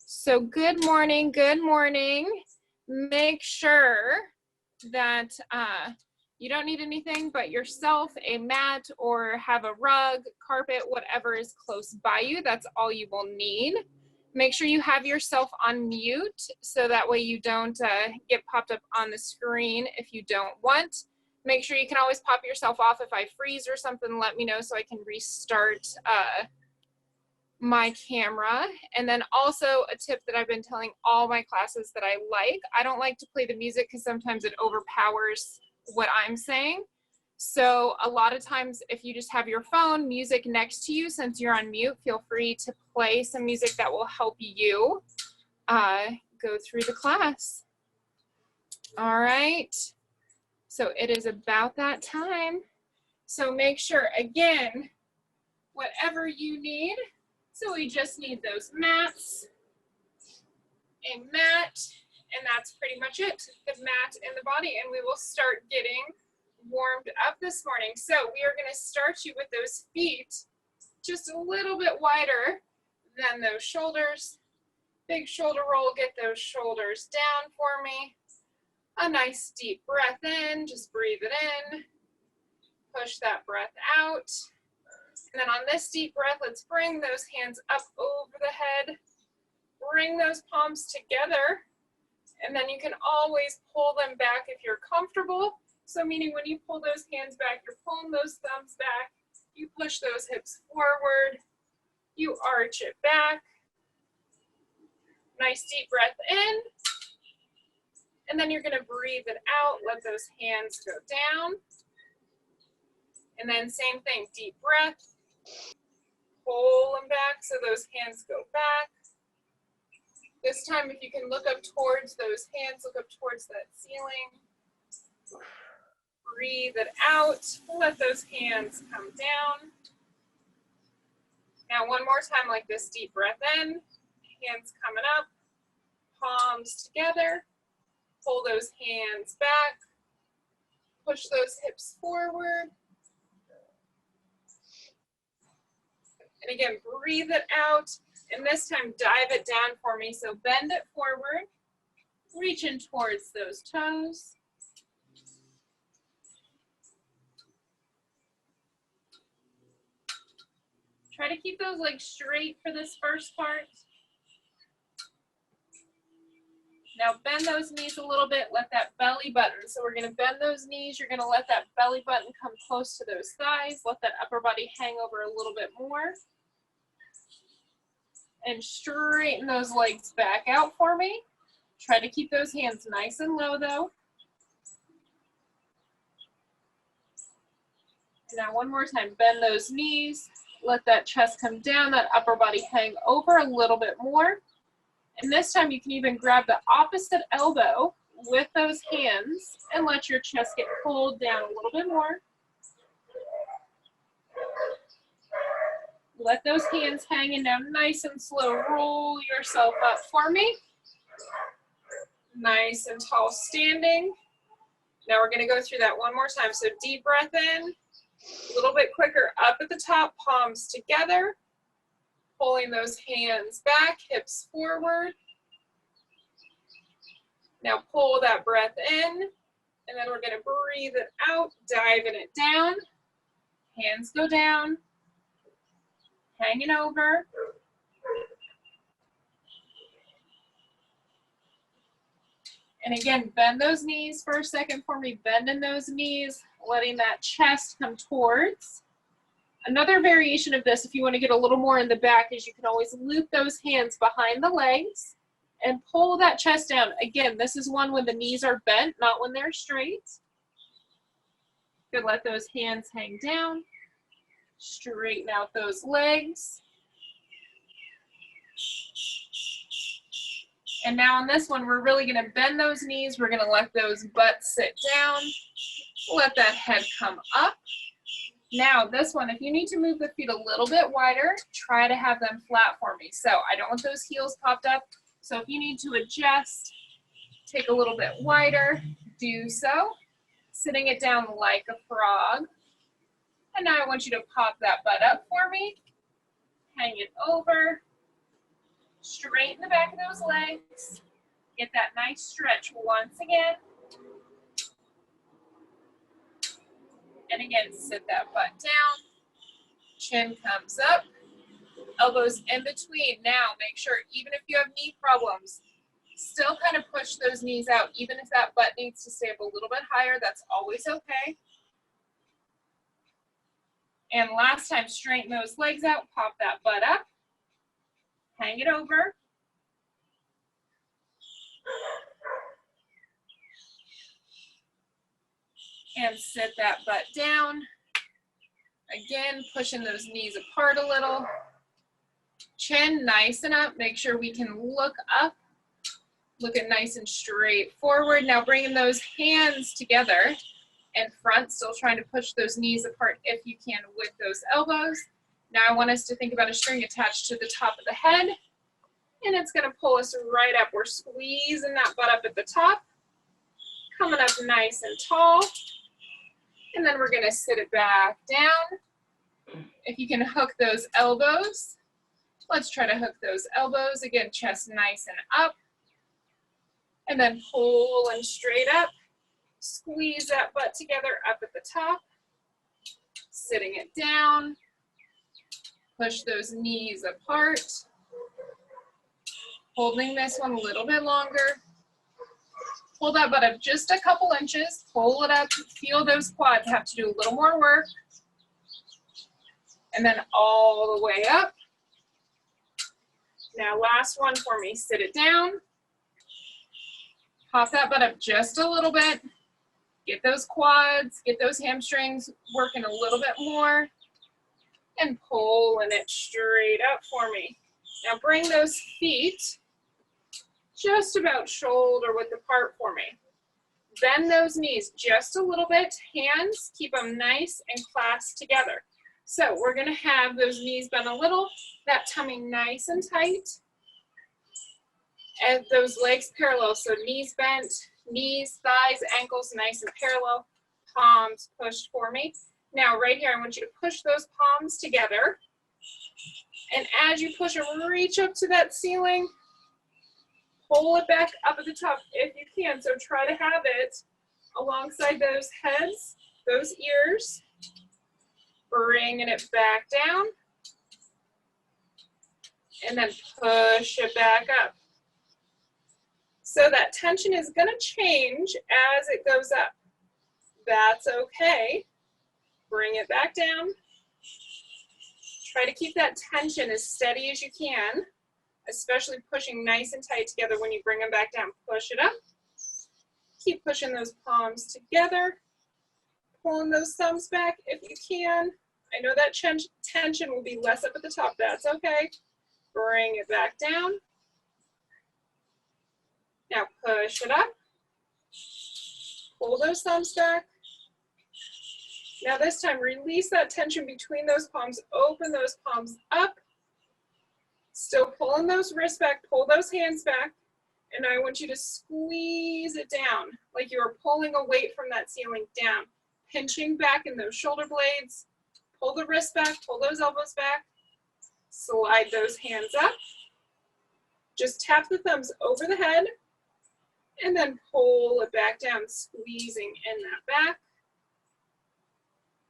So good morning, good morning. Make sure that you don't need anything but yourself, a mat, or have a rug, carpet, whatever is close by you. That's all you will need. Make sure you have yourself on mute so that way you don't get popped up on the screen if you don't want. Make sure you can always pop yourself off. If I freeze or something, let me know so I can restart my camera. And then also a tip that I've been telling all my classes that I don't like to play the music because sometimes it overpowers what I'm saying. So a lot of times if you just have your phone music next to you, since you're on mute, feel free to play some music that will help you go through the class. All right, so it is about that time. So make sure, again, whatever you need. So we just need those mats, a mat, and that's pretty much it, the mat and the body, and we will start getting warmed up this morning. So we are going to start you with those feet just a little bit wider than those shoulders. Big shoulder roll, get those shoulders down for me. A nice deep breath in, just breathe it in. Push that breath out. And then on this deep breath, let's bring those hands up over the head. Bring those palms together. And then you can always pull them back if you're comfortable. So meaning when you pull those hands back, you're pulling those thumbs back. You push those hips forward. You arch it back. Nice deep breath in. And then you're going to breathe it out. Let those hands go down. And then same thing, deep breath. Pull them back so those hands go back. This time, if you can look up towards those hands, look up towards that ceiling. Breathe it out. Let those hands come down. Now, one more time like this, deep breath in. Hands coming up. Palms together. Pull those hands back. Push those hips forward. And again, breathe it out. And this time, dive it down for me. So bend it forward, reaching towards those toes. Try to keep those legs straight for this first part. Now bend those knees a little bit, let that belly button. So we're gonna bend those knees. You're gonna let that belly button come close to those thighs. Let that upper body hang over a little bit more. And straighten those legs back out for me. Try to keep those hands nice and low though. Now one more time, bend those knees. Let that chest come down, that upper body hang over a little bit more. And this time you can even grab the opposite elbow with those hands and let your chest get pulled down a little bit more. Let those hands hanging down nice and slow. Roll yourself up for me. Nice and tall standing. Now we're going to go through that one more time. So deep breath in, a little bit quicker up at the top, palms together. Pulling those hands back, hips forward. Now pull that breath in, and then we're going to breathe it out, diving it down. Hands go down. Hanging over. And again, bend those knees for a second for me. Bending those knees, letting that chest come towards. Another variation of this, if you want to get a little more in the back, is you can always loop those hands behind the legs and pull that chest down. Again, this is one when the knees are bent, not when they're straight. You can let those hands hang down. Straighten out those legs. And now on this one, we're really going to bend those knees. We're going to let those butts sit down. Let that head come up. Now this one, if you need to move the feet a little bit wider, try to have them flat for me. So I don't want those heels popped up. So if you need to adjust, take a little bit wider, do so. Sitting it down like a frog. And now I want you to pop that butt up for me. Hang it over. Straighten the back of those legs. Get that nice stretch once again. And again, sit that butt down. Chin comes up. Elbows in between. Now, make sure, even if you have knee problems, still kind of push those knees out. Even if that butt needs to stay up a little bit higher, that's always okay. And last time, straighten those legs out. Pop that butt up. Hang it over. And sit that butt down. Again, pushing those knees apart a little. Chin nice and up. Make sure we can look up. Looking nice and straight forward. Now bringing those hands together in front, still trying to push those knees apart if you can with those elbows. Now I want us to think about a string attached to the top of the head, and it's going to pull us right up. We're squeezing that butt up at the top, coming up nice and tall, and then we're going to sit it back down. If you can hook those elbows, let's try to hook those elbows. Again, chest nice and up. And then pull and straight up. Squeeze that butt together up at the top. Sitting it down. Push those knees apart. Holding this one a little bit longer. Pull that butt up just a couple inches. Pull it up. Feel those quads have to do a little more work. And then all the way up. Now last one for me. Sit it down. Pop that butt up just a little bit. Get those quads, get those hamstrings working a little bit more. And pulling it straight up for me. Now bring those feet just about shoulder width apart for me. Bend those knees just a little bit. Hands, keep them nice and clasped together. So we're going to have those knees bent a little, that tummy nice and tight. And those legs parallel, so knees bent, knees, thighs, ankles nice and parallel, palms pushed for me. Now right here, I want you to push those palms together. And as you push them, reach up to that ceiling, pull it back up at the top if you can. So try to have it alongside those heads, those ears, bringing it back down, and then push it back up. So that tension is going to change as it goes up. That's okay. Bring it back down. Try to keep that tension as steady as you can, especially pushing nice and tight together when you bring them back down. Push it up. Keep pushing those palms together. Pulling those thumbs back if you can. I know that tension will be less up at the top. That's okay. Bring it back down. Now push it up. Pull those thumbs back. Now this time, release that tension between those palms. Open those palms up. Still pulling those wrists back. Pull those hands back. And I want you to squeeze it down like you are pulling a weight from that ceiling down. Pinching back in those shoulder blades. Pull the wrists back. Pull those elbows back. Slide those hands up. Just tap the thumbs over the head. And then pull it back down, squeezing in that back.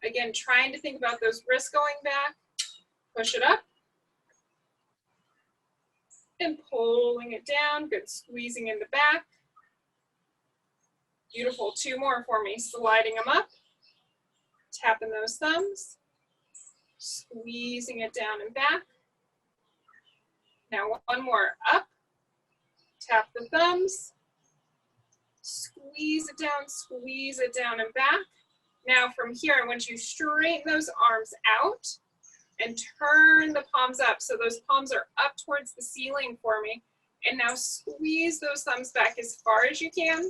Again, trying to think about those wrists going back. Push it up. And pulling it down. Good, squeezing in the back. Beautiful, 2 more for me. Sliding them up. Tapping those thumbs. Squeezing it down and back. Now 1 more, up. Tap the thumbs. Squeeze it down and back. Now from here, I want you to straighten those arms out and turn the palms up. So those palms are up towards the ceiling for me. And now squeeze those thumbs back as far as you can.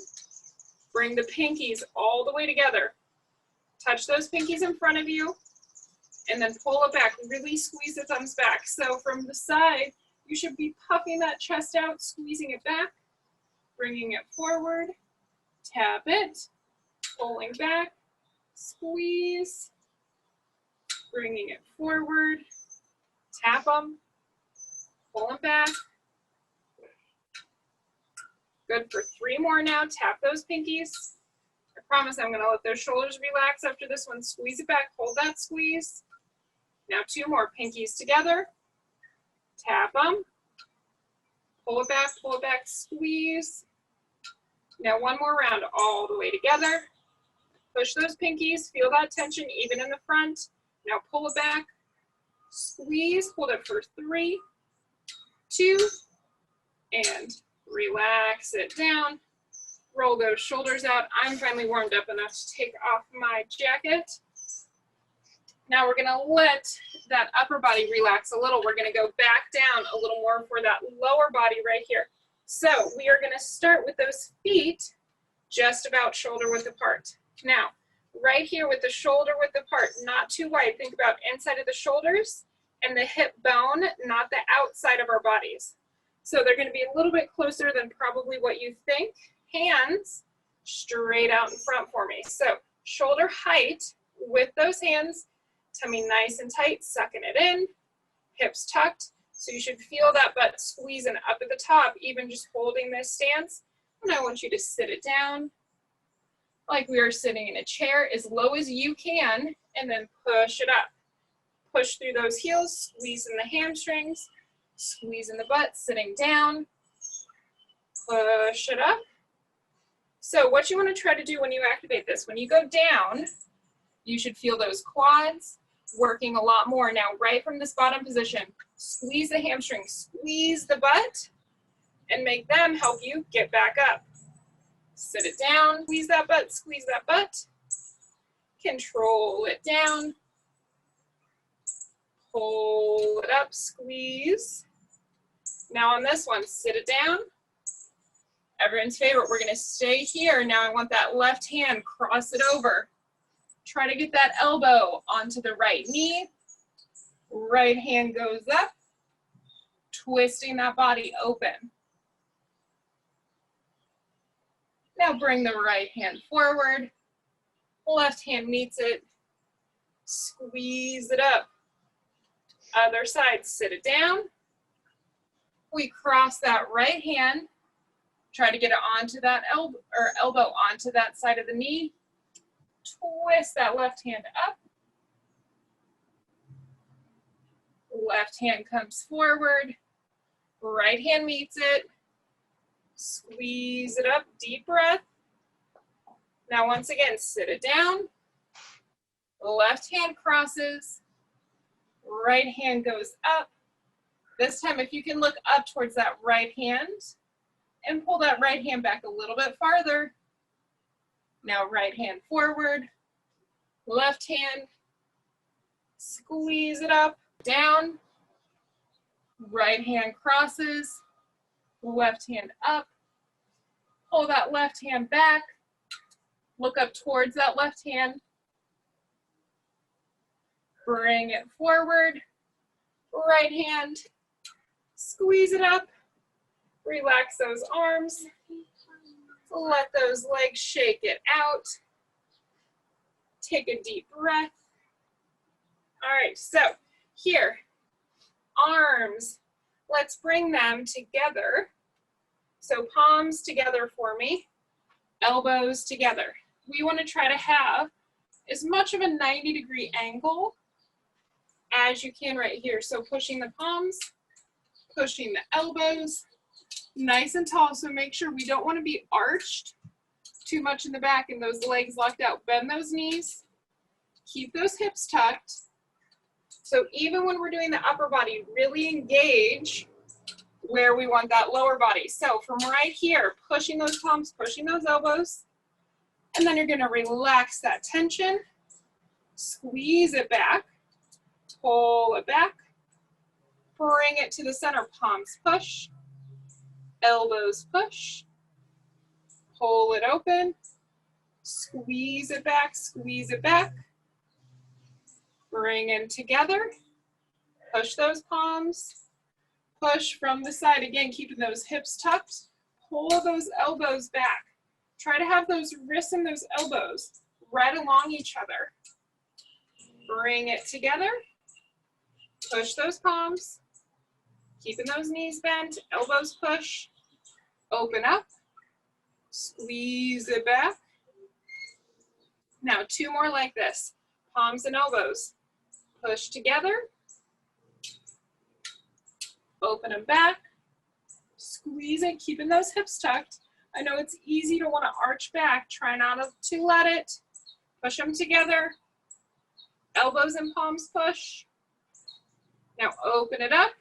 Bring the pinkies all the way together. Touch those pinkies in front of you. And then pull it back. Really squeeze the thumbs back. So from the side, you should be puffing that chest out, squeezing it back, bringing it forward. Tap it, pulling back, squeeze, bringing it forward, tap them, pull them back, Good for 3 more now. Tap those pinkies. I promise I'm gonna let those shoulders relax after this one. Squeeze it back, hold that squeeze. Now 2 more, pinkies together. Tap them. Pull it back, squeeze. Now 1 more round all the way together. Push those pinkies, feel that tension even in the front. Now pull it back, squeeze, hold it for 3, 2, and relax it down. Roll those shoulders out. I'm finally warmed up enough to take off my jacket. Now we're gonna let that upper body relax a little. We're gonna go back down a little more for that lower body right here. So we are gonna start with those feet just about shoulder width apart. Now, right here with the shoulder width apart, not too wide. Think about inside of the shoulders and the hip bone, not the outside of our bodies. So they're gonna be a little bit closer than probably what you think. Hands straight out in front for me. So shoulder height with those hands, tummy nice and tight, sucking it in, hips tucked. So you should feel that butt squeezing up at the top, even just holding this stance. And I want you to sit it down like we are sitting in a chair as low as you can, and then push it up. Push through those heels, squeezing the hamstrings, squeezing the butt, sitting down, push it up. So what you want to try to do when you activate this, when you go down, you should feel those quads working a lot more. Now, right from this bottom position, squeeze the hamstrings, squeeze the butt, and make them help you get back up. Sit it down, squeeze that butt, control it down, pull it up, squeeze. Now on this one, sit it down. Everyone's favorite, we're gonna stay here. Now I want that left hand, cross it over. Try to get that elbow onto the right knee. Right hand goes up, twisting that body open. Now bring the right hand forward. Left hand meets it. Squeeze it up. Other side, sit it down. We cross that right hand. Try to get it onto that elbow onto that side of the knee. Twist that left hand up. Left hand comes forward. Right hand meets it. Squeeze it up, deep breath. Now once again, sit it down. Left hand crosses. Right hand goes up. This time, if you can look up towards that right hand and pull that right hand back a little bit farther. Now right hand forward, left hand, squeeze it up, down, right hand crosses, left hand up, pull that left hand back, look up towards that left hand, bring it forward, right hand, squeeze it up, relax those arms, let those legs shake it out, take a deep breath. All right, so here, arms, let's bring them together. So palms together for me, elbows together. We want to try to have as much of a 90-degree angle as you can right here. So pushing the palms, pushing the elbows, nice and tall. So make sure we don't want to be arched too much in the back and those legs locked out. Bend those knees, keep those hips tucked. So even when we're doing the upper body, really engage where we want that lower body. So from right here, pushing those palms, pushing those elbows, and then you're going to relax that tension, squeeze it back, pull it back, bring it to the center, palms push, elbows push, pull it open, squeeze it back, bring in together, push those palms, push from the side, again, keeping those hips tucked, pull those elbows back. Try to have those wrists and those elbows right along each other. Bring it together, push those palms, keeping those knees bent, elbows push, open up, Squeeze it back. Now 2 more like this. Palms and elbows. Push together. Open them back. Squeeze it, keeping those hips tucked. I know it's easy to want to arch back. Try not to let it. Push them together. Elbows and palms push. Now open it up.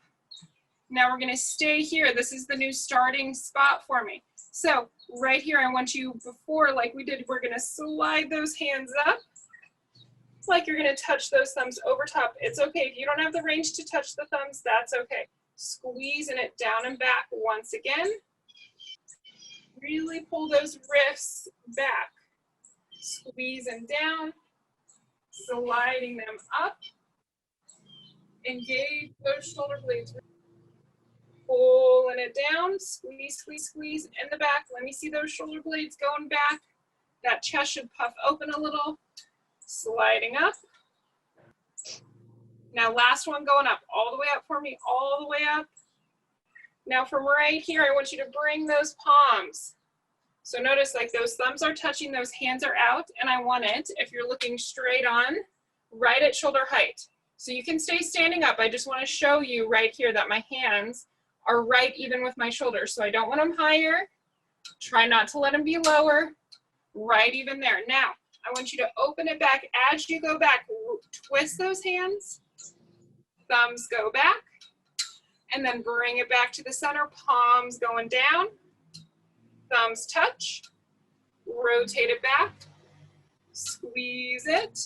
Now we're going to stay here. This is the new starting spot for me. So right here, I want you, before like we did, we're going to slide those hands up like you're going to touch those thumbs over top. It's okay. If you don't have the range to touch the thumbs, that's okay. Squeezing it down and back once again. Really pull those wrists back. Squeezing down, sliding them up. Engage those shoulder blades. Pulling it down, squeeze, squeeze, squeeze in the back. Let me see those shoulder blades going back. That chest should puff open a little. Sliding up. Now last one going up, all the way up for me, all the way up. Now from right here, I want you to bring those palms. So notice like those thumbs are touching, those hands are out, and I want it, if you're looking straight on, right at shoulder height. So you can stay standing up. I just want to show you right here that my hands are right even with my shoulders. So I don't want them higher. Try not to let them be lower. Right even there. Now, I want you to open it back as you go back. Twist those hands. Thumbs go back. And then bring it back to the center. Palms going down. Thumbs touch. Rotate it back. Squeeze it.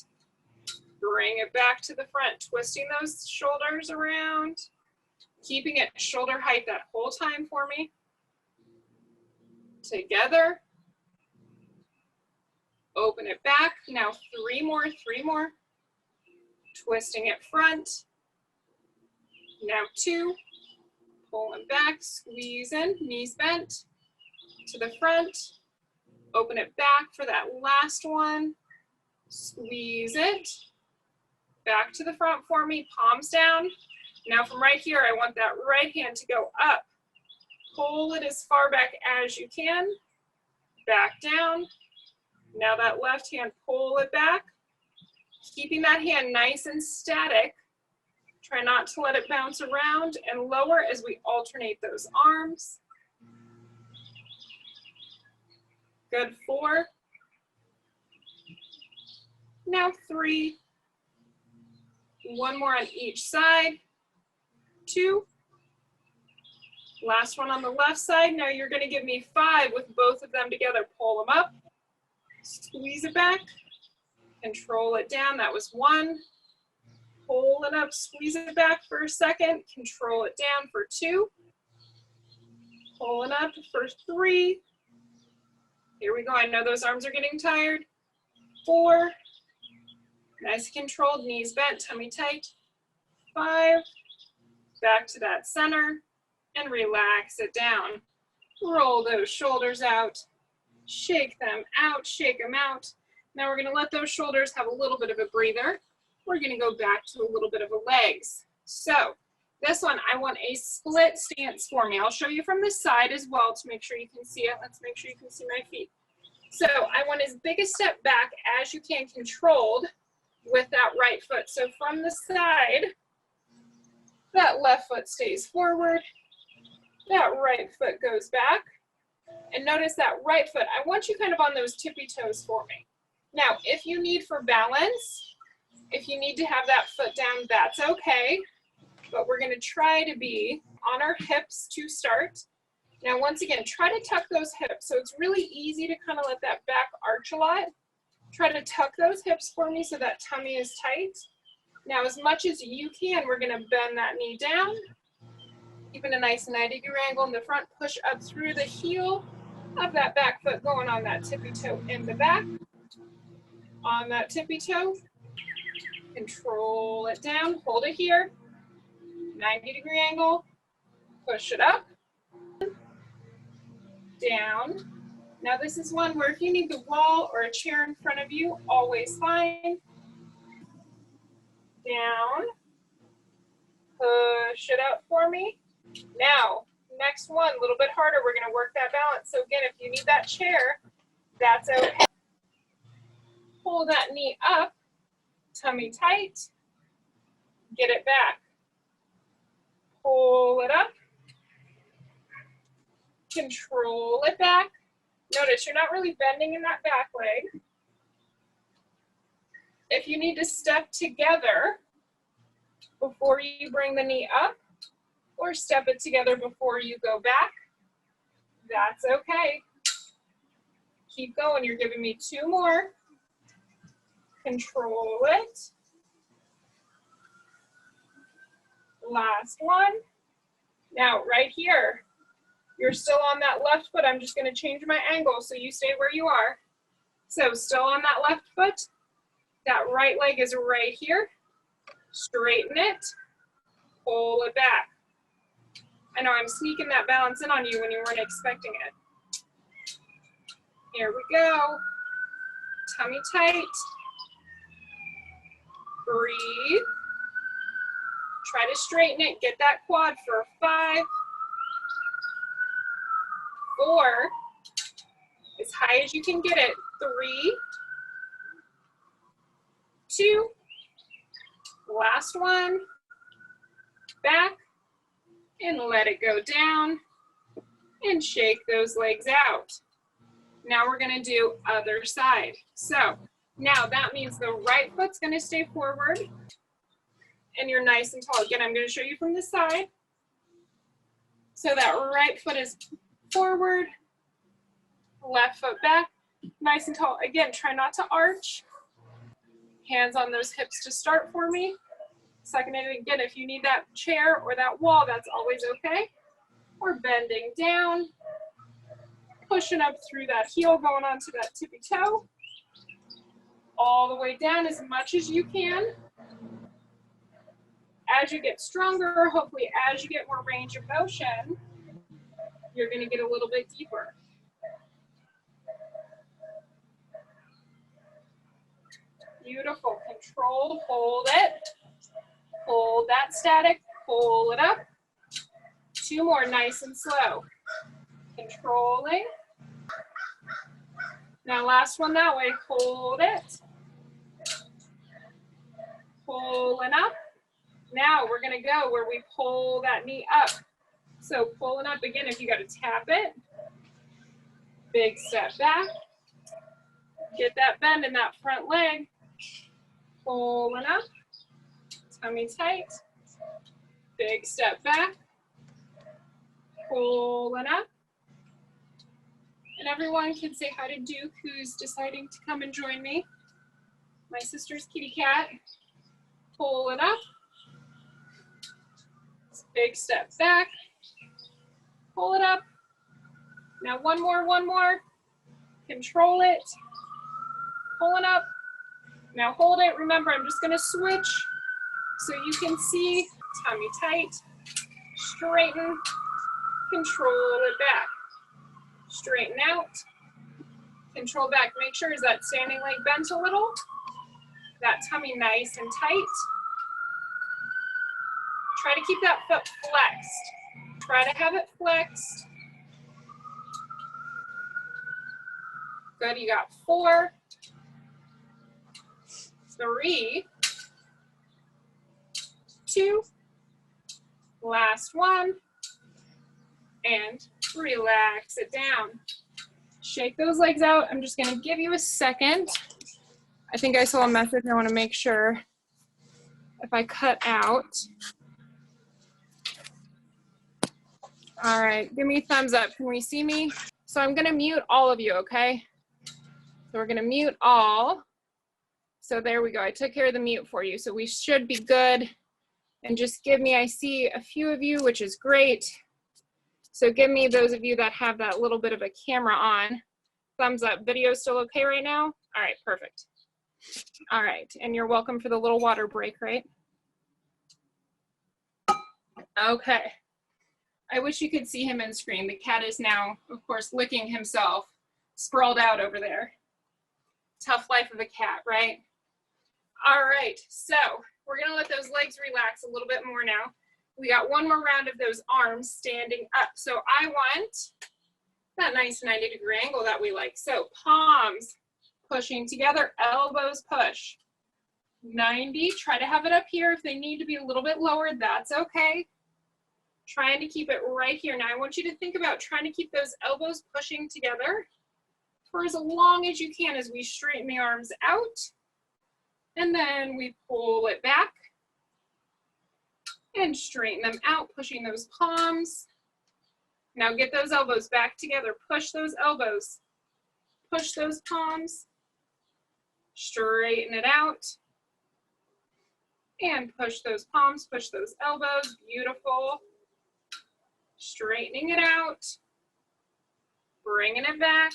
Bring it back to the front. Twisting those shoulders around. Keeping it shoulder height that whole time for me. Together. Open it back. Now 3 more, 3 more. Twisting it front. Now 2. Pulling back, squeeze in, knees bent. To the front. Open it back for that last one. Squeeze it. Back to the front for me, palms down. Now from right here, I want that right hand to go up. Pull it as far back as you can. Back down. Now that left hand, pull it back. Keeping that hand nice and static. Try not to let it bounce around and lower as we alternate those arms. Good, 4. Now 3. 1 more on each side. 2. Last one on the left side. Now you're going to give me 5 with both of them together. Pull them up. Squeeze it back. Control it down. That was 1. Pull it up. Squeeze it back for a second. Control it down for 2. Pull it up for 3. Here we go. I know those arms are getting tired. 4. Nice controlled. Knees bent. Tummy tight. 5. Back to that center. And relax it down. Roll those shoulders out. Shake them out. Shake them out. Now we're going to let those shoulders have a little bit of a breather. We're going to go back to a little bit of a legs. So this one, I want a split stance for me. I'll show you from the side as well to make sure you can see it. Let's make sure you can see my feet. So I want as big a step back as you can, controlled with that right foot. So from the side, that left foot stays forward. That right foot goes back. And notice that right foot, I want you kind of on those tippy toes for me. Now, if you need for balance, if you need to have that foot down, that's okay. But we're going to try to be on our hips to start. Now, once again, try to tuck those hips. So it's really easy to kind of let that back arch a lot. Try to tuck those hips for me so that tummy is tight. Now, as much as you can, we're going to bend that knee down. Keeping a nice 90-degree angle in the front. Push up through the heel of that back foot, going on that tippy toe in the back. On that tippy toe. Control it down. Hold it here. 90-degree angle. Push it up. Down. Now this is one where if you need the wall or a chair in front of you, always fine. Down. Push it up for me. Now, Next one, a little bit harder. We're gonna work that balance. So again, if you need that chair, that's okay. Pull that knee up, tummy tight, get it back. Pull it up, control it back. Notice you're not really bending in that back leg. If you need to step together before you bring the knee up, or step it together before you go back, that's okay. Keep going, you're giving me 2 more. Control it. Last one. Now, right here, you're still on that left foot. I'm just gonna change my angle so you stay where you are. So still on that left foot, that right leg is right here. Straighten it, pull it back. I know I'm sneaking that balance in on you when you weren't expecting it. Here we go. Tummy tight. Breathe. Try to straighten it. Get that quad for 5, 4, as high as you can get it. 3, 2, last one. Back and let it go down and shake those legs out. Now we're gonna do other side. So now that means the right foot's gonna stay forward and you're nice and tall. Again, I'm gonna show you from the side. So that right foot is forward, left foot back, nice and tall. Again, try not to arch. Hands on those hips to start for me. Second it again, if you need that chair or that wall, that's always okay. We're bending down, pushing up through that heel, going onto that tippy toe. All the way down as much as you can. As you get stronger, hopefully as you get more range of motion, you're gonna get a little bit deeper. Beautiful, controlled, hold it. Hold that static, pull it up. 2 more, nice and slow. Controlling. Now last one that way, hold it. Pulling up. Now we're gonna go where we pull that knee up. So pulling up again, if you gotta tap it. Big step back. Get that bend in that front leg. Pulling up. Tummy tight. Big step back. Pulling up. And everyone can say hi to Duke, who's deciding to come and join me. My sister's kitty cat. Pull it up. Big step back. Pull it up. Now one more. Control it. Pulling up. Now hold it. Remember, I'm just gonna switch so you can see. Tummy tight. Straighten. Control it back. Straighten out. Control back. Make sure is that standing leg bent a little. That tummy nice and tight. Try to keep that foot flexed. Try to have it flexed. Good, you got 4, 3, 2, last one, and relax it down. Shake those legs out. I'm just gonna give you a second. I think I saw a message. I wanna make sure if I cut out. All right, give me a thumbs up. Can we see me? So I'm gonna mute all of you, okay? So we're gonna mute all. So there we go, I took care of the mute for you. So we should be good. And just give me, I see a few of you, which is great. So give me those of you that have that little bit of a camera on. Thumbs up, video still okay right now? All right, perfect. All right, and you're welcome for the little water break, right? Okay. I wish you could see him in screen. The cat is now, of course, licking himself, sprawled out over there. Tough life of a cat, right? All right, so we're gonna let those legs relax a little bit more now. We got one more round of those arms standing up. So I want that nice 90-degree angle that we like. So palms pushing together, elbows push. 90, try to have it up here. If they need to be a little bit lower, that's okay. Trying to keep it right here. Now I want you to think about trying to keep those elbows pushing together for as long as you can as we straighten the arms out. And then we pull it back and straighten them out, pushing those palms. Now get those elbows back together. Push those elbows. Push those palms. Straighten it out. And push those palms, push those elbows. Beautiful. Straightening it out. Bringing it back.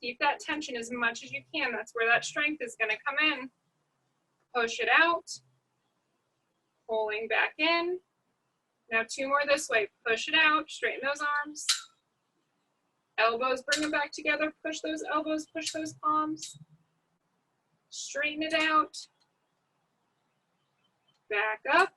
Keep that tension as much as you can. That's where that strength is going to come in. Push it out. Pulling back in. Now 2 more this way. Push it out. Straighten those arms. Elbows, bring them back together. Push those elbows, push those palms. Straighten it out. Back up.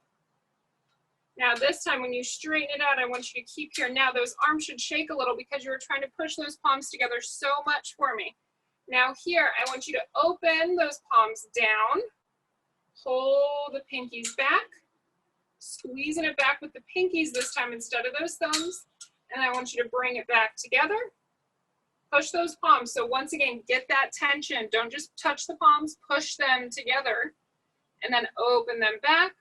Now this time when you straighten it out, I want you to keep here. Now those arms should shake a little because you were trying to push those palms together so much for me. Now here, I want you to open those palms down. Hold the pinkies back. Squeezing it back with the pinkies this time instead of those thumbs. And I want you to bring it back together. Push those palms. So once again, get that tension. Don't just touch the palms, push them together. And then open them back.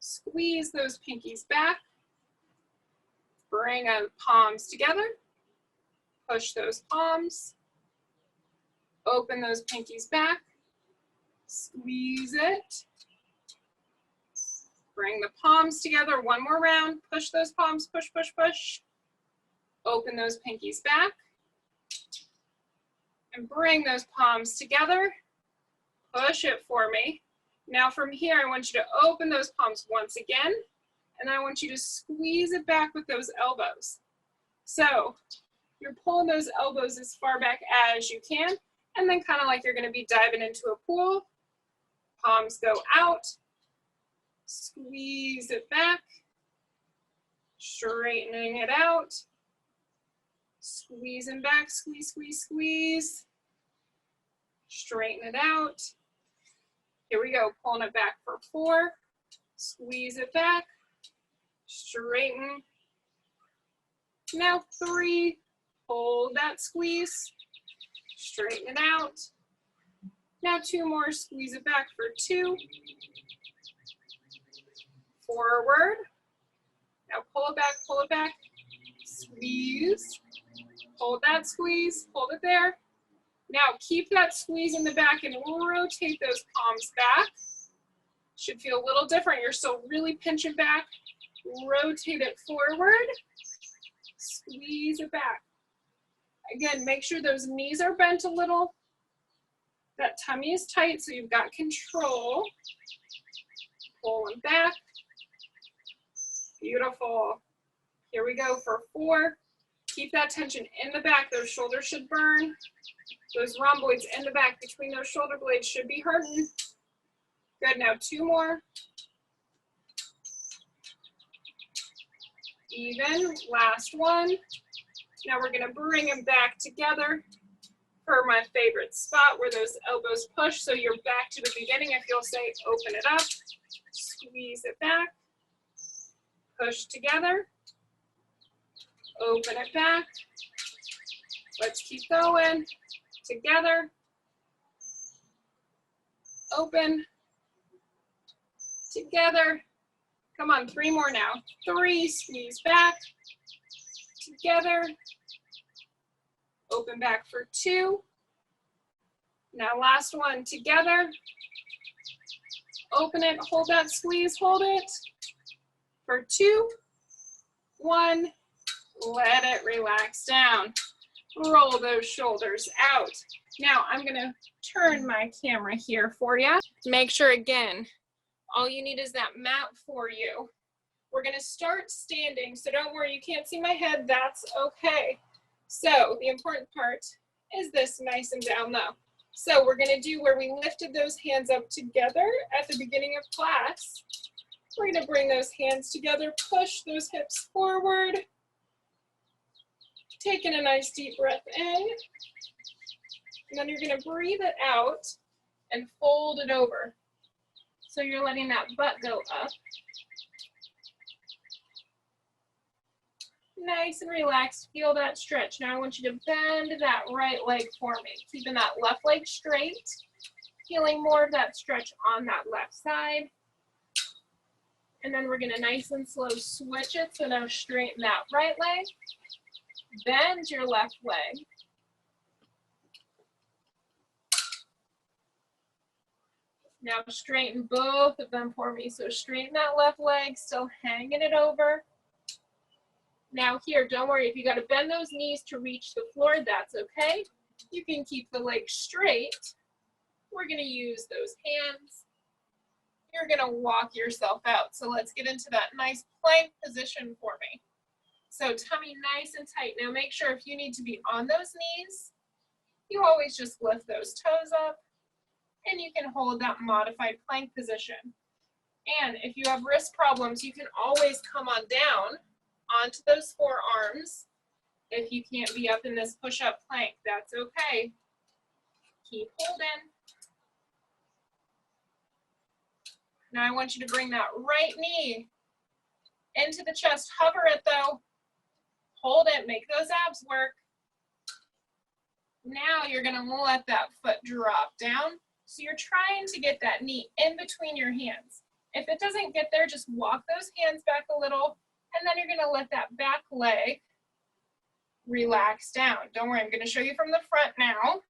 Squeeze those pinkies back. Bring the palms together. Push those palms. Open those pinkies back. Squeeze it. Bring the palms together. One more round. Push those palms. Push, push, push. Open those pinkies back. And bring those palms together. Push it for me. Now from here, I want you to open those palms once again, and I want you to squeeze it back with those elbows. So you're pulling those elbows as far back as you can, and then kind of like you're going to be diving into a pool. Palms go out, squeeze it back, straightening it out, squeezing back, squeeze, squeeze, squeeze, straighten it out. Here we go, pulling it back for 4, squeeze it back, straighten. Now 3, hold that squeeze, straighten it out. Now 2 more, squeeze it back for 2, forward. Now pull it back, squeeze, hold that squeeze, hold it there. Now keep that squeeze in the back and rotate those palms back. Should feel a little different. You're still really pinching back. Rotate it forward. Squeeze it back. Again, make sure those knees are bent a little. That tummy is tight so you've got control. Pull them back. Beautiful. Here we go for 4. Keep that tension in the back. Those shoulders should burn. Those rhomboids in the back between those shoulder blades should be hurting. Good, now 2 more. Even, last one. Now we're gonna bring them back together for my favorite spot where those elbows push. So you're back to the beginning. If you'll say, open it up, squeeze it back, push together, open it back. Let's keep going. Together, open, together. Come on, 3 more now. 3, squeeze back, together, open back for 2. Now last one, together, open it, hold that squeeze, hold it for 2, 1, let it relax down. Roll those shoulders out. Now I'm gonna turn my camera here for you. Make sure again, all you need is that mat for you. We're gonna start standing, so don't worry, you can't see my head, that's okay. So the important part is this nice and down low. So we're gonna do where we lifted those hands up together at the beginning of class. We're going to bring those hands together, push those hips forward. Taking a nice deep breath in. And then you're going to breathe it out and fold it over. So you're letting that butt go up. Nice and relaxed. Feel that stretch. Now I want you to bend that right leg for me. Keeping that left leg straight. Feeling more of that stretch on that left side. And then we're going to nice and slow switch it. So now straighten that right leg. Bend your left leg. Now straighten both of them for me. So straighten that left leg, still hanging it over. Now here, don't worry, if you got to bend those knees to reach the floor, that's okay. You can keep the legs straight. We're going to use those hands. You're going to walk yourself out. So let's get into that nice plank position for me. So tummy nice and tight. Now make sure if you need to be on those knees, you always just lift those toes up and you can hold that modified plank position. And if you have wrist problems, you can always come on down onto those forearms. If you can't be up in this push-up plank, that's okay. Keep holding. Now I want you to bring that right knee into the chest. Hover it though. Hold it, make those abs work. Now you're gonna let that foot drop down. So you're trying to get that knee in between your hands. If it doesn't get there, just walk those hands back a little, and then you're gonna let that back leg relax down. Don't worry, I'm gonna show you from the front now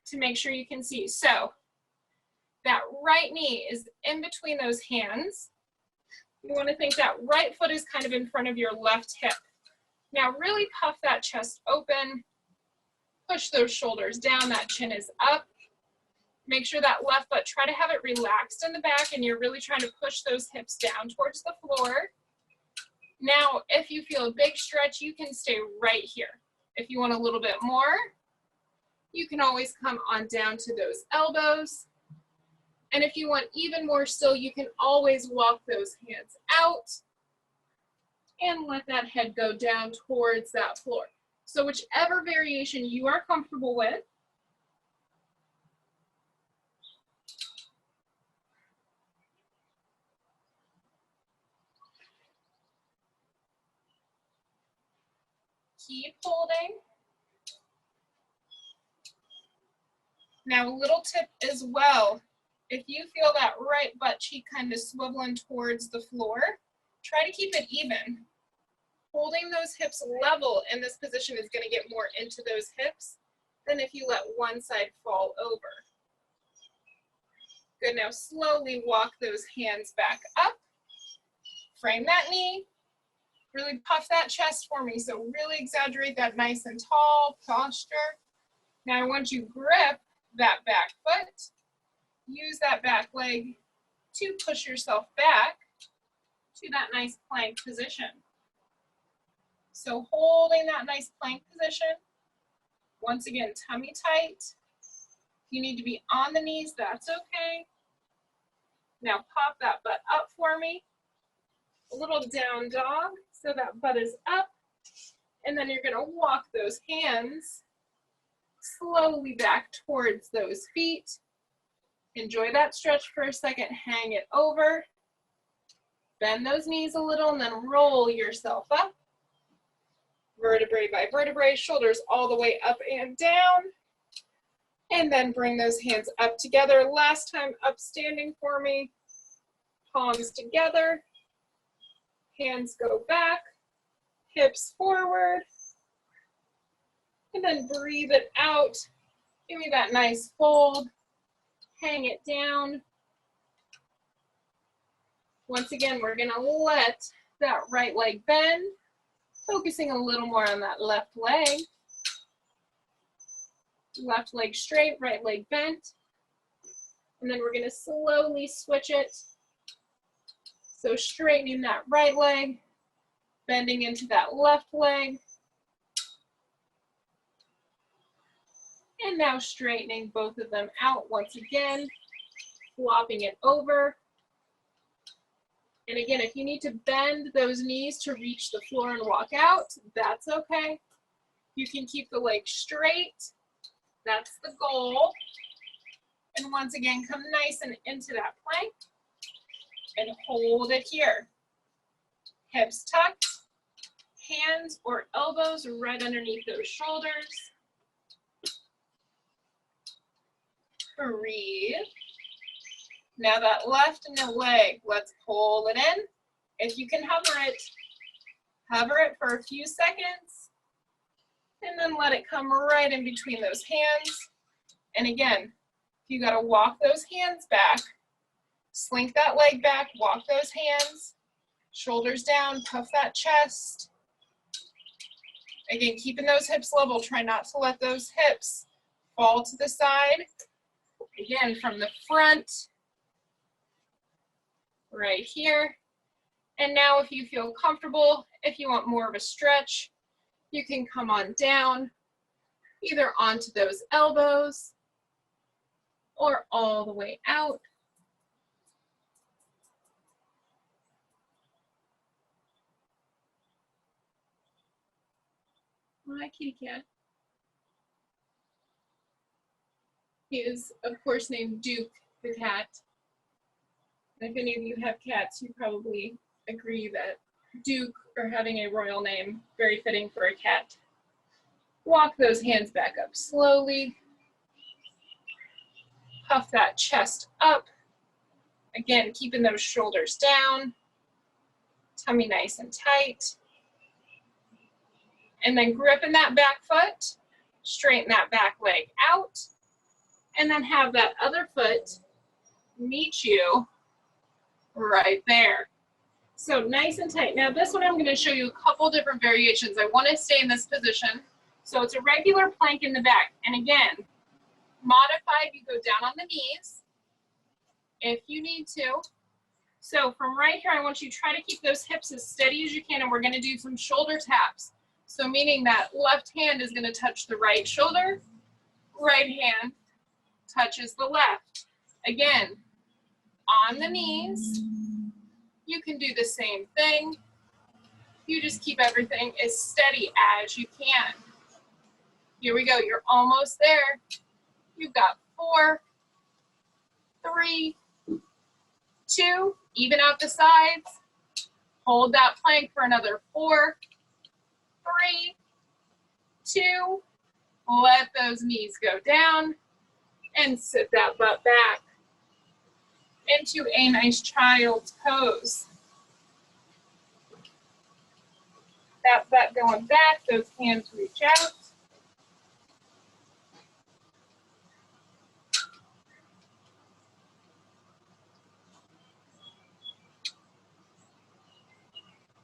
to make sure you can see. So that right knee is in between those hands. You wanna think that right foot is kind of in front of your left hip. Now really puff that chest open, push those shoulders down, that chin is up. Make sure that left foot, try to have it relaxed in the back and you're really trying to push those hips down towards the floor. Now, if you feel a big stretch, you can stay right here. If you want a little bit more, you can always come on down to those elbows. And if you want even more still, you can always walk those hands out and let that head go down towards that floor. So whichever variation you are comfortable with, keep holding. Now a little tip as well, if you feel that right butt cheek kind of swiveling towards the floor, try to keep it even. Holding those hips level in this position is going to get more into those hips than if you let one side fall over. Good, now slowly walk those hands back up. Frame that knee. Really puff that chest for me, so really exaggerate that nice and tall posture. Now I want you to grip that back foot. Use that back leg to push yourself back to that nice plank position. So holding that nice plank position. Once again, tummy tight. If you need to be on the knees, that's okay. Now pop that butt up for me. A little down dog, so that butt is up. And then you're gonna walk those hands slowly back towards those feet. Enjoy that stretch for a second, hang it over. Bend those knees a little and then roll yourself up. Vertebrae by vertebrae, shoulders all the way up and down. And then bring those hands up together. Last time up standing for me. Palms together. Hands go back. Hips forward. And then breathe it out. Give me that nice fold. Hang it down. Once again, we're gonna let that right leg bend, focusing a little more on that left leg. Left leg straight, right leg bent. And then we're gonna slowly switch it. So straightening that right leg, bending into that left leg. And now straightening both of them out once again, flopping it over. And again, if you need to bend those knees to reach the floor and walk out, that's okay. You can keep the legs straight. That's the goal. And once again, come nice and into that plank and hold it here. Hips tucked, hands or elbows right underneath those shoulders. Breathe. Now that left leg, let's pull it in. If you can hover it for a few seconds, and then let it come right in between those hands. And again, you gotta walk those hands back, slink that leg back, walk those hands, shoulders down, puff that chest. Again, keeping those hips level, try not to let those hips fall to the side. Again, from the front, right here. And now if you feel comfortable, if you want more of a stretch, you can come on down, either onto those elbows or all the way out. My kitty cat. He is, of course, named Duke the cat. If any of you have cats, you probably agree that Duke, or having a royal name, very fitting for a cat. Walk those hands back up slowly. Puff that chest up. Again, keeping those shoulders down. Tummy nice and tight. And then grip in that back foot. Straighten that back leg out. And then have that other foot meet you right there. So nice and tight. Now this one I'm going to show you a couple different variations. I want to stay in this position. So it's a regular plank in the back. And again, modified, you go down on the knees if you need to. So from right here, I want you to try to keep those hips as steady as you can, and we're going to do some shoulder taps. So meaning that left hand is going to touch the right shoulder, right hand touches the left. Again, on the knees, you can do the same thing. You just keep everything as steady as you can. Here we go, you're almost there. You've got 4, 3, 2, even out the sides. Hold that plank for another 4, 3, 2. Let those knees go down and sit that butt back into a nice child's pose. That butt going back, those hands reach out.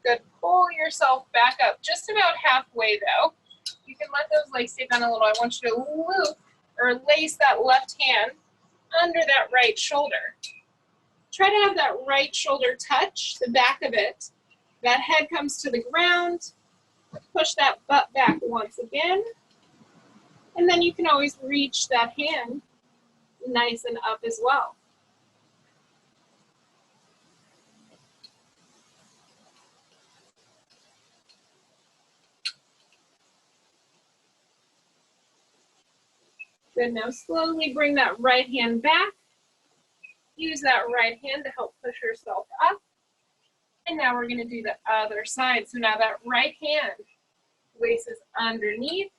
Good, pull yourself back up, just about halfway though. You can let those legs stay down a little. I want you to loop or lace that left hand under that right shoulder. Try to have that right shoulder touch the back of it. That head comes to the ground. Push that butt back once again. And then you can always reach that hand nice and up as well. Good, now slowly bring that right hand back. Use that right hand to help push yourself up. And now we're gonna do the other side. So now that right hand laces underneath,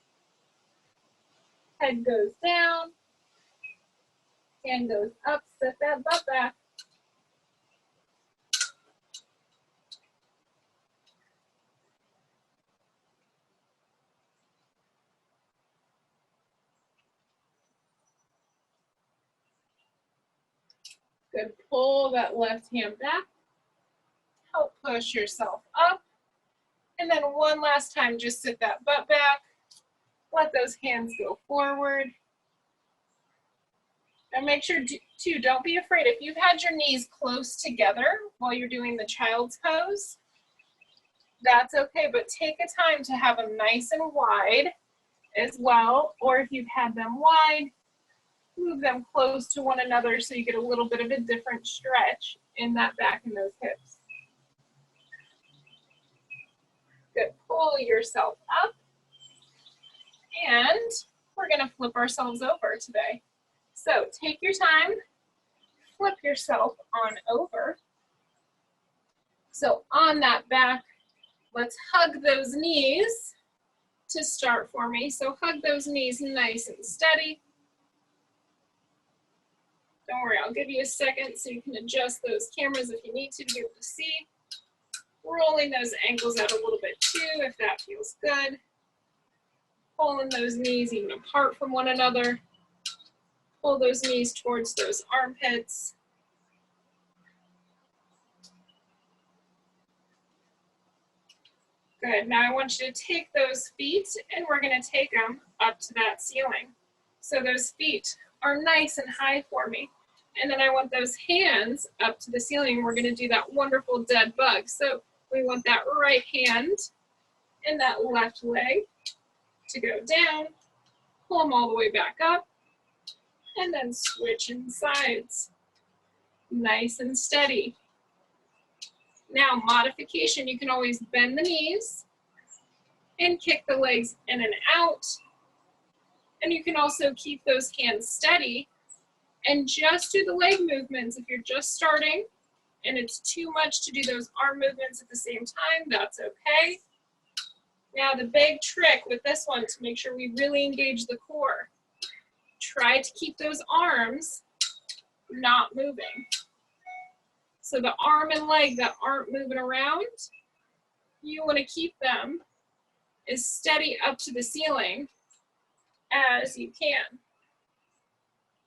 head goes down, hand goes up, set that butt back. Good, pull that left hand back. Help push yourself up. And then one last time, just sit that butt back. Let those hands go forward. And make sure too, don't be afraid. If you've had your knees close together while you're doing the child's pose, that's okay, but take a time to have them nice and wide as well. Or if you've had them wide, move them close to one another so you get a little bit of a different stretch in that back and those hips. yourself up. And we're gonna flip ourselves over today. So take your time, flip yourself on over. So on that back, let's hug those knees to start for me. So hug those knees nice and steady. Don't worry, I'll give you a second so you can adjust those cameras if you need to be able to see. Rolling those ankles out a little bit too, if that feels good. Pulling those knees even apart from one another. Pull those knees towards those armpits. Good, now I want you to take those feet and we're gonna take them up to that ceiling. So those feet are nice and high for me. And then I want those hands up to the ceiling. We're gonna do that wonderful dead bug. So we want that right hand and that left leg to go down, pull them all the way back up, and then switching sides. Nice and steady. Now, modification, you can always bend the knees and kick the legs in and out. And you can also keep those hands steady and just do the leg movements. If you're just starting and it's too much to do those arm movements at the same time, that's okay. Now, the big trick with this one to make sure we really engage the core, try to keep those arms not moving. So the arm and leg that aren't moving around, you want to keep them as steady up to the ceiling as you can.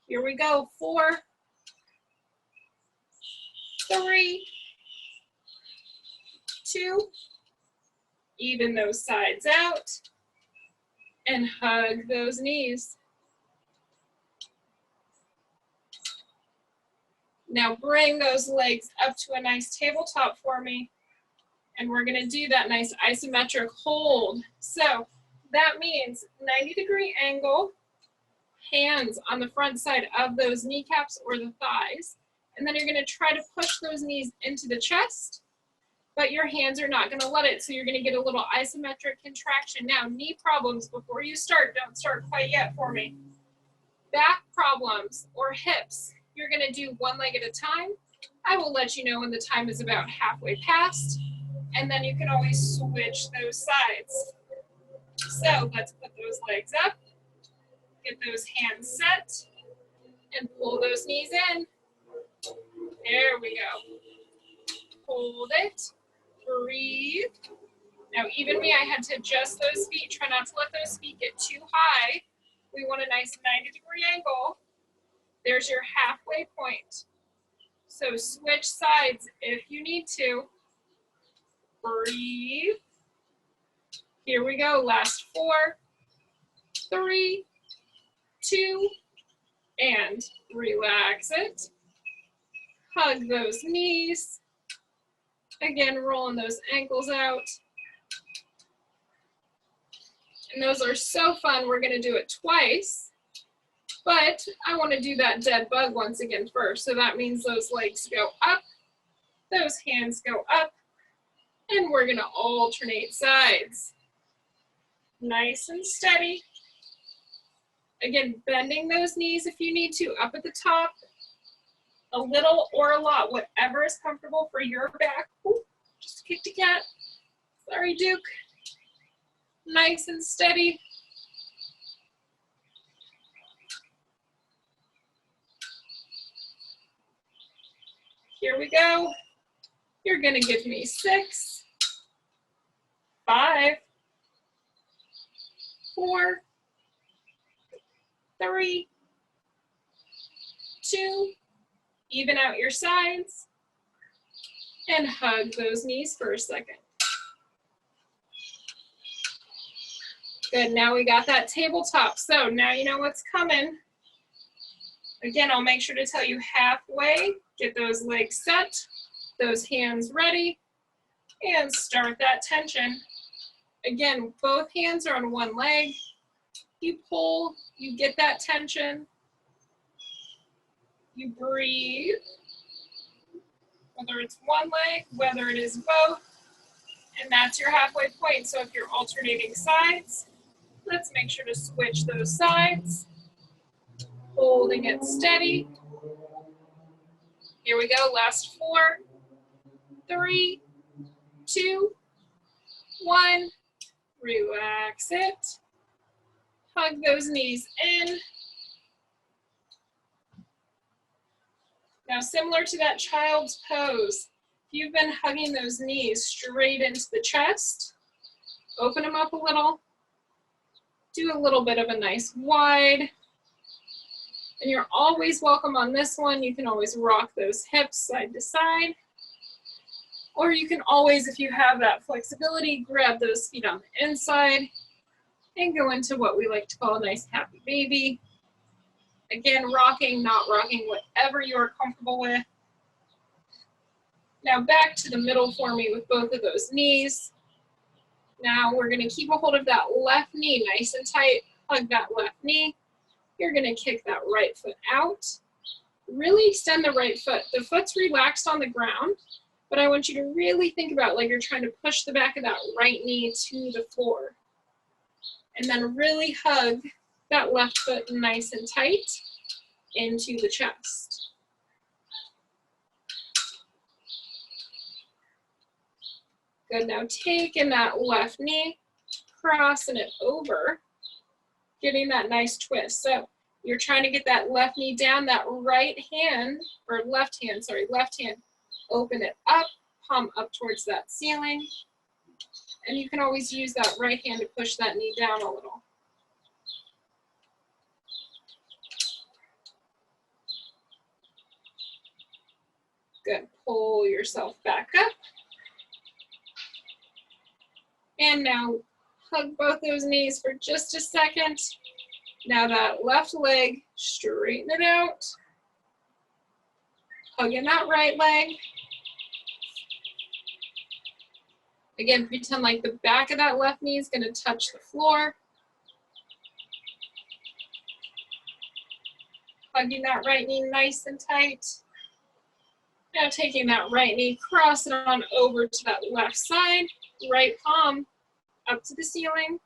Here we go, 4, 3, 2, even those sides out, and hug those knees. Now bring those legs up to a nice tabletop for me. And we're gonna do that nice isometric hold. So that means 90-degree angle, hands on the front side of those kneecaps or the thighs. And then you're gonna try to push those knees into the chest, but your hands are not gonna let it. So you're gonna get a little isometric contraction. Now, knee problems, before you start, don't start quite yet for me. Back problems or hips, you're gonna do one leg at a time. I will let you know when the time is about halfway past, and then you can always switch those sides. So let's put those legs up, get those hands set, and pull those knees in. There we go. Hold it, breathe. Now even me, I had to adjust those feet. Try not to let those feet get too high. We want a nice 90-degree angle. There's your halfway point. So switch sides if you need to. Breathe. Here we go, last 4, 3, 2, and relax it. Hug those knees. Again, rolling those ankles out. And those are so fun. We're gonna do it twice. But I want to do that dead bug once again first. So that means those legs go up, those hands go up, and we're going to alternate sides. Nice and steady. Again, bending those knees if you need to, up at the top, a little or a lot, whatever is comfortable for your back. Ooh, just kicked a cat. Sorry, Duke. Nice and steady. Here we go. You're gonna give me 6, 5, 4, 3, 2, even out your sides, and hug those knees for a second. Good, now we got that tabletop. So now you know what's coming. Again, I'll make sure to tell you halfway, get those legs set, those hands ready, and start that tension. Again, both hands are on one leg. You pull, you get that tension. You breathe, whether it's one leg, whether it is both, And that's your halfway point. So if you're alternating sides, let's make sure to switch those sides. Holding it steady. Here we go, last 4, 3, 2, 1. Relax it. Hug those knees in. Now, similar to that child's pose, if you've been hugging those knees straight into the chest, open them up a little. Do a little bit of a nice wide. And you're always welcome on this one. You can always rock those hips side to side. Or you can always, if you have that flexibility, grab those feet on the inside and go into what we like to call a nice happy baby. Again, rocking, not rocking, whatever you're comfortable with. Now back to the middle for me with both of those knees. Now we're gonna keep a hold of that left knee nice and tight. Hug that left knee. You're gonna kick that right foot out. Really extend the right foot. The foot's relaxed on the ground, but I want you to really think about like you're trying to push the back of that right knee to the floor. And then really hug that left foot nice and tight into the chest. Good, now taking that left knee, crossing it over, getting that nice twist. So you're trying to get that left knee down, that right hand, or left hand, open it up, palm up towards that ceiling. And you can always use that right hand to push that knee down a little. Good, pull yourself back up. And now hug both those knees for just a second. Now that left leg, straighten it out. Hugging that right leg. Again, pretend like the back of that left knee is going to touch the floor. Hugging that right knee nice and tight. Now taking that right knee, cross it on over to that left side. Right palm up to the ceiling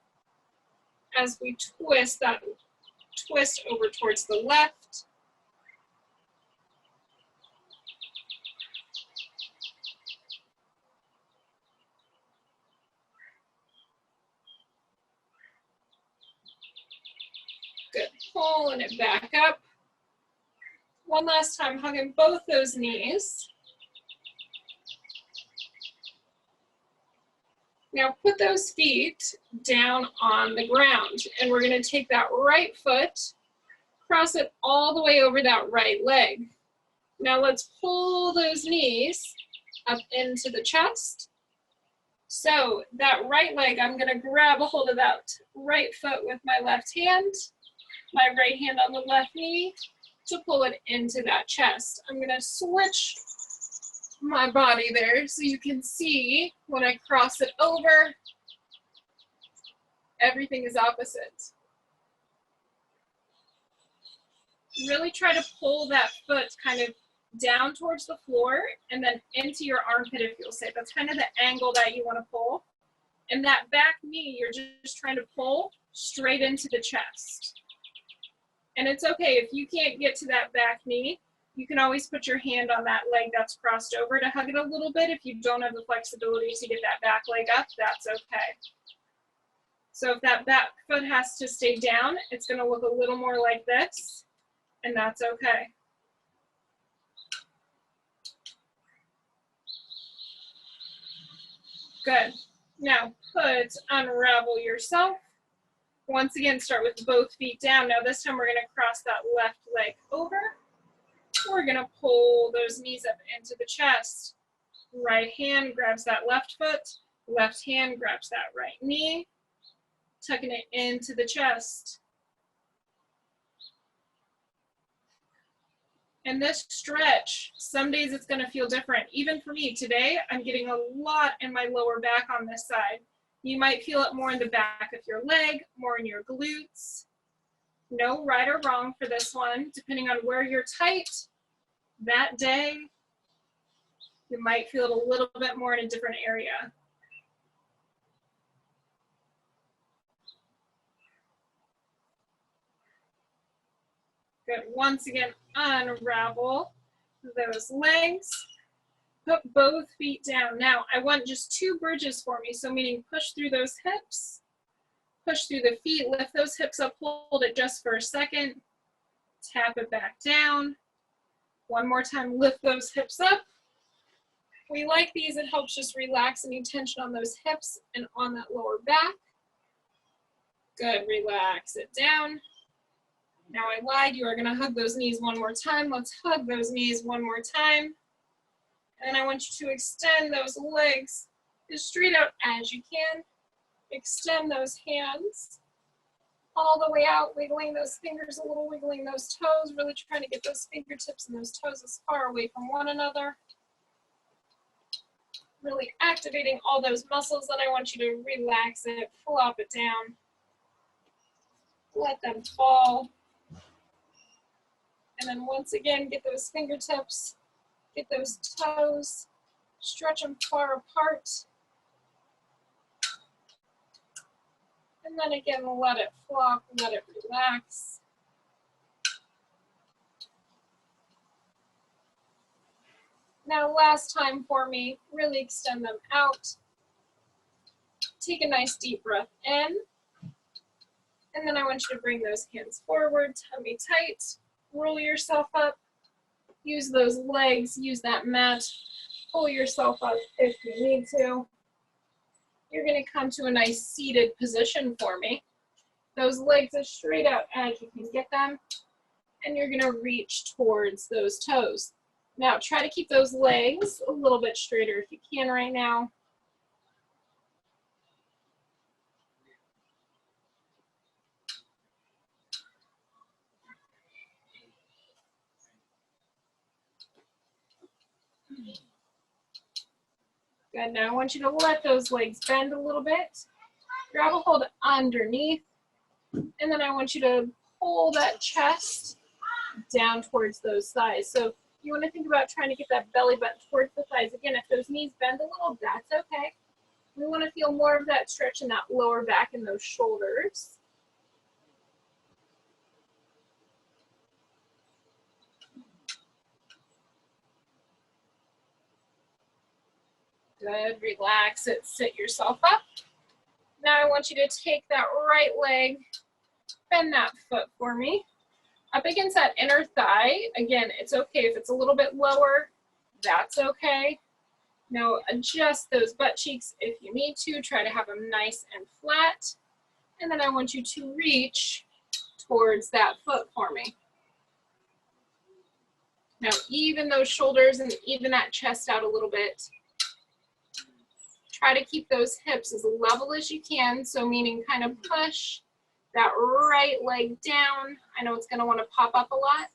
as we twist over towards the left. Good, pulling it back up. One last time, hugging both those knees. Now put those feet down on the ground, and we're going to take that right foot, cross it all the way over that right leg. Now let's pull those knees up into the chest. So that right leg, I'm going to grab a hold of that right foot with my left hand, my right hand on the left knee to pull it into that chest. I'm going to switch my body there so you can see when I cross it over, everything is opposite. Really try to pull that foot kind of down towards the floor and then into your armpit, if you'll say. That's kind of the angle that you want to pull. And that back knee, you're just trying to pull straight into the chest. And it's okay if you can't get to that back knee. You can always put your hand on that leg that's crossed over to hug it a little bit. If you don't have the flexibility to get that back leg up, that's okay. So if that back foot has to stay down, it's going to look a little more like this, and that's okay. Good. Now unravel yourself. Once again, start with both feet down. Now this time we're going to cross that left leg over. We're going to pull those knees up into the chest. Right hand grabs that left foot. Left hand grabs that right knee. Tucking it into the chest. And this stretch, some days it's going to feel different. Even for me today, I'm getting a lot in my lower back on this side. You might feel it more in the back of your leg, more in your glutes. No right or wrong for this one. Depending on where you're tight that day, you might feel it a little bit more in a different area. Good. Once again, unravel those legs. Put both feet down. Now, I want just 2 bridges for me, so meaning push through those hips, push through the feet, lift those hips up, hold it just for a second, tap it back down. One more time, lift those hips up. We like these, it helps just relax any tension on those hips and on that lower back. Good, relax it down. Now I lied, you are gonna hug those knees one more time. Let's hug those knees one more time. And I want you to extend those legs as straight out as you can. Extend those hands all the way out, wiggling those fingers a little, wiggling those toes, really trying to get those fingertips and those toes as far away from one another. Really activating all those muscles. Then I want you to relax it, flop it down. Let them fall. And then once again, get those fingertips, get those toes, stretch them far apart. And then again, let it flop, let it relax. Now last time for me, really extend them out. Take a nice deep breath in. And then I want you to bring those hands forward, tummy tight, roll yourself up. Use those legs, use that mat, pull yourself up if you need to. You're gonna come to a nice seated position for me. Those legs as straight out as you can get them. And you're gonna reach towards those toes. Now try to keep those legs a little bit straighter if you can right now. Good, now I want you to let those legs bend a little bit. Grab a hold underneath, and then I want you to pull that chest down towards those thighs. So you want to think about trying to get that belly button towards the thighs. Again, if those knees bend a little, that's okay. We want to feel more of that stretch in that lower back and those shoulders. Good, relax it, sit yourself up. Now I want you to take that right leg, bend that foot for me, up against that inner thigh. Again, it's okay if it's a little bit lower, that's okay. Now adjust those butt cheeks if you need to, try to have them nice and flat. And then I want you to reach towards that foot for me. Now even those shoulders and even that chest out a little bit. Try to keep those hips as level as you can, so meaning kind of push that right leg down. I know it's going to want to pop up a lot.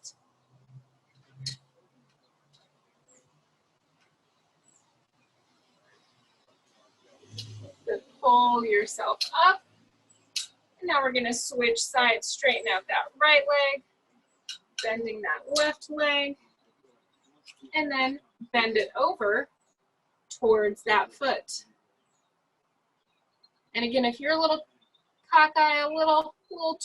Good. Pull yourself up. And now we're going to switch sides, straighten out that right leg, bending that left leg, and then bend it over towards that foot. And again, if you're a little cockeye, a little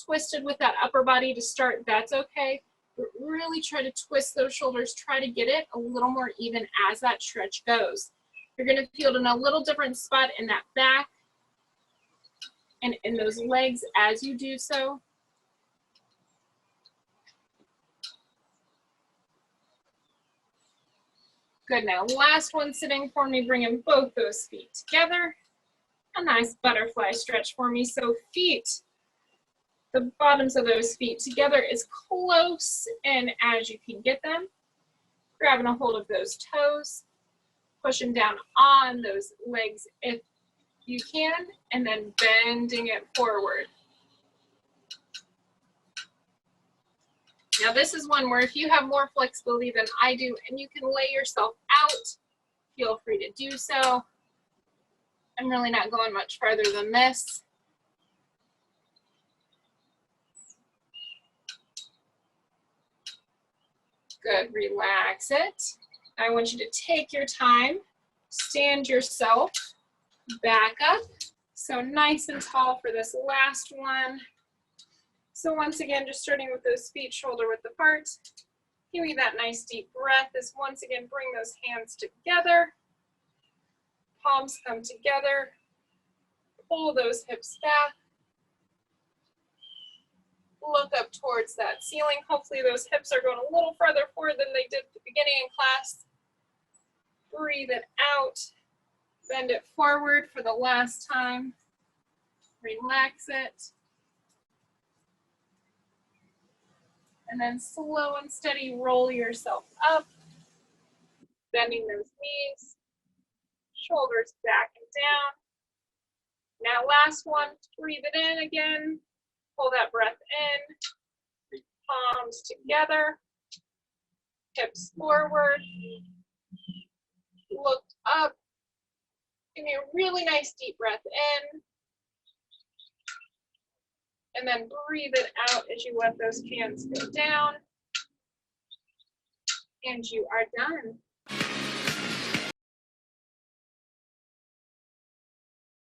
twisted with that upper body to start, that's okay. But really try to twist those shoulders, try to get it a little more even as that stretch goes. You're gonna feel it in a little different spot in that back and in those legs as you do so. Good, now last one sitting for me, bringing both those feet together. A nice butterfly stretch for me. So feet, the bottoms of those feet together as close in as you can get them. Grabbing a hold of those toes, pushing down on those legs if you can, and then bending it forward. Now this is one where if you have more flexibility than I do and you can lay yourself out, feel free to do so. I'm really not going much farther than this. Good, relax it. I want you to take your time, stand yourself back up. So nice and tall for this last one. So once again, just starting with those feet shoulder width apart. Give me that nice deep breath as once again, bring those hands together. Palms come together. Pull those hips back. Look up towards that ceiling. Hopefully those hips are going a little farther forward than they did at the beginning in class. Breathe it out. Bend it forward for the last time. Relax it. And then slow and steady, roll yourself up. Bending those knees. Shoulders back and down. Now last one, breathe it in again. Pull that breath in. Palms together. Hips forward. Look up. Give me a really nice deep breath in. And then breathe it out as you let those hands go down. And you are done.